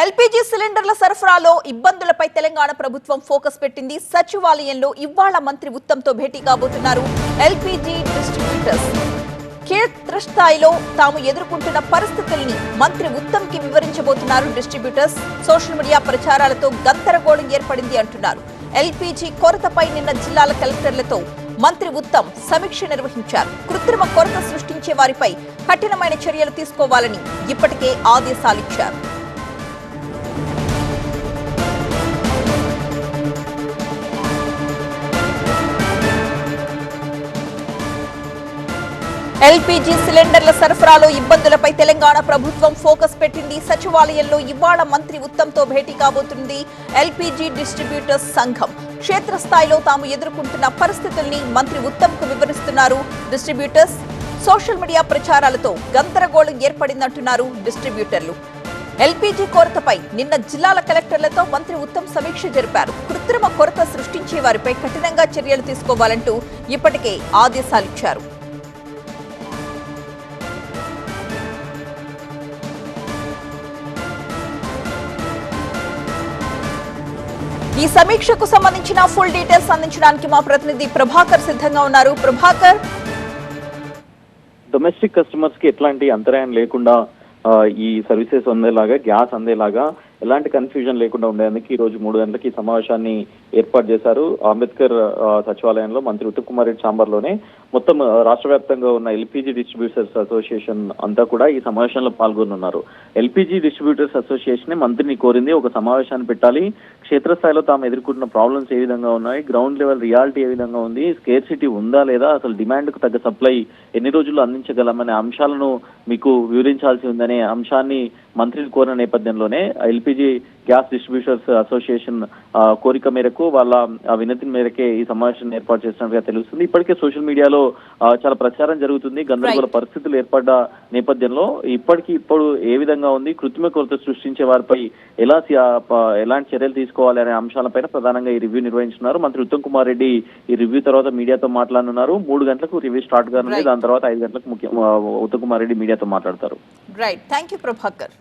LPG సిలిండర్ల సరఫరాలో ఇబ్బందులపై తెలంగాణ ప్రభుత్వం focus పెట్టింది. సచివాలయంలో ఇవాళ మంత్రి ఉత్తమ్తో భేటీ కాబోతున్నారు ఎల్పీజీ డిస్ట్రిబ్యూటర్స్. క్షేత్రస్థాయిలో తాము ఎదుర్కొంటున్న పరిస్థితుల్ని మంత్రి ఉత్తమ్కి వివరించబోతున్నారు డిస్ట్రిబ్యూటర్స్. సోషల్ మీడియా ప్రచారాలతో గందరగోళం ఏర్పడింది అంటున్నారు. ఎల్పీజీ కొరతపై నిన్న జిల్లాల కలెక్టర్లతో మంత్రి ఉత్తమ్ సమీక్ష నిర్వహించారు. కృత్రిమ కొరత సృష్టించే వారిపై కఠినమైన చర్యలు తీసుకోవాలని ఇప్పటికే ఆదేశాలిచ్చారు. ఎల్పీజీ సిలిండర్ల సరఫరాలో ఇబ్బందులపై తెలంగాణ ప్రభుత్వం ఫోకస్ పెట్టింది. సచివాలయంలో ఇవాళ మంత్రి ఉత్తమ్తో భేటీ కాబోతుంది ఎల్పీజీ డిస్ట్రిబ్యూటర్స్ సంఘం. క్షేత్రస్థాయిలో తాము ఎదుర్కొంటున్న పరిస్థితుల్ని మంత్రి ఉత్తమ్కు వివరిస్తున్నారు డిస్ట్రిబ్యూటర్స్. సోషల్ మీడియా ప్రచారాలతో గందరగోళం ఏర్పడిందంటున్నారు డిస్ట్రిబ్యూటర్లు. ఎల్పీజీ కొరతపై నిన్న జిల్లాల కలెక్టర్లతో మంత్రి ఉత్తమ్ సమీక్ష జరిపారు. కృత్రిమ కొరత సృష్టించే వారిపై కఠినంగా చర్యలు తీసుకోవాలంటూ ఇప్పటికే ఆదేశాలిచ్చారు. ఈ సమీక్షకు సంబంధించిన ఫుల్ డీటెయిల్స్ అందించడానికి మా ప్రతినిధి ప్రభాకర్ సిద్ధంగా ఉన్నారు. ప్రభాకర్, డొమెస్టిక్ కస్టమర్స్ కి ఎట్లాంటి అంతరాయం లేకుండా ఈ సర్వీసెస్ అందేలాగా, గ్యాస్ అందేలాగా ఎలాంటి కన్ఫ్యూజన్ లేకుండా ఉండేందుకు ఈ రోజు 3 గంటలకి సమావేశాన్ని ఏర్పాటు చేశారు. అంబేద్కర్ సచివాలయంలో మంత్రి ఉత్తమ్ కుమార్ రెడ్డి ఛాంబర్లోనే మొత్తం రాష్ట్ర వ్యాప్తంగా ఉన్న ఎల్పీజీ డిస్ట్రిబ్యూటర్స్ అసోసియేషన్ అంతా కూడా ఈ సమావేశంలో పాల్గొనున్నారు. ఎల్పీజీ డిస్ట్రిబ్యూటర్స్ అసోసియేషన్ మంత్రిని కోరింది, ఒక సమావేశాన్ని పెట్టాలి, క్షేత్రస్థాయిలో తాము ఎదుర్కొంటున్న ప్రాబ్లమ్స్ ఏ విధంగా ఉన్నాయి, గ్రౌండ్ లెవెల్ రియాలిటీ ఏ విధంగా ఉంది, స్కేర్సిటీ ఉందా లేదా, అసలు డిమాండ్కు తగ్గ సప్లై ఎన్ని రోజుల్లో అందించగలమనే అంశాలను మీకు వివరించాల్సి ఉందనే అంశాన్ని మంత్రిని కోరిన నేపథ్యంలోనే ఎల్పీజీ గ్యాస్ డిస్ట్రిబ్యూటర్స్ అసోసియేషన్ కోరిక మేరకు, వాళ్ళ వినతి మేరకే ఈ సమావేశాన్ని ఏర్పాటు చేసినట్టుగా తెలుస్తుంది. ఇప్పటికే సోషల్ మీడియాలో చాలా ప్రచారం జరుగుతుంది. గందరగోళ పరిస్థితులు ఏర్పడ్డ నేపథ్యంలో ఇప్పుడు ఏ విధంగా ఉంది, కృత్రిమ కొరత సృష్టించే వారిపై ఎలాంటి చర్యలు తీసుకోవాలి అనే అంశాలపైన ప్రధానంగా ఈ రివ్యూ నిర్వహించున్నారు. మంత్రి ఉత్తమ్ కుమార్ రెడ్డి ఈ రివ్యూ తర్వాత మీడియాతో మాట్లాడనున్నారు. 3 గంటలకు రివ్యూ స్టార్ట్ కానుంది. దాని తర్వాత 5 గంటలకు ఉత్తమ్ కుమార్ రెడ్డి మీడియాతో మాట్లాడతారు. Right, thank you Prabhakar.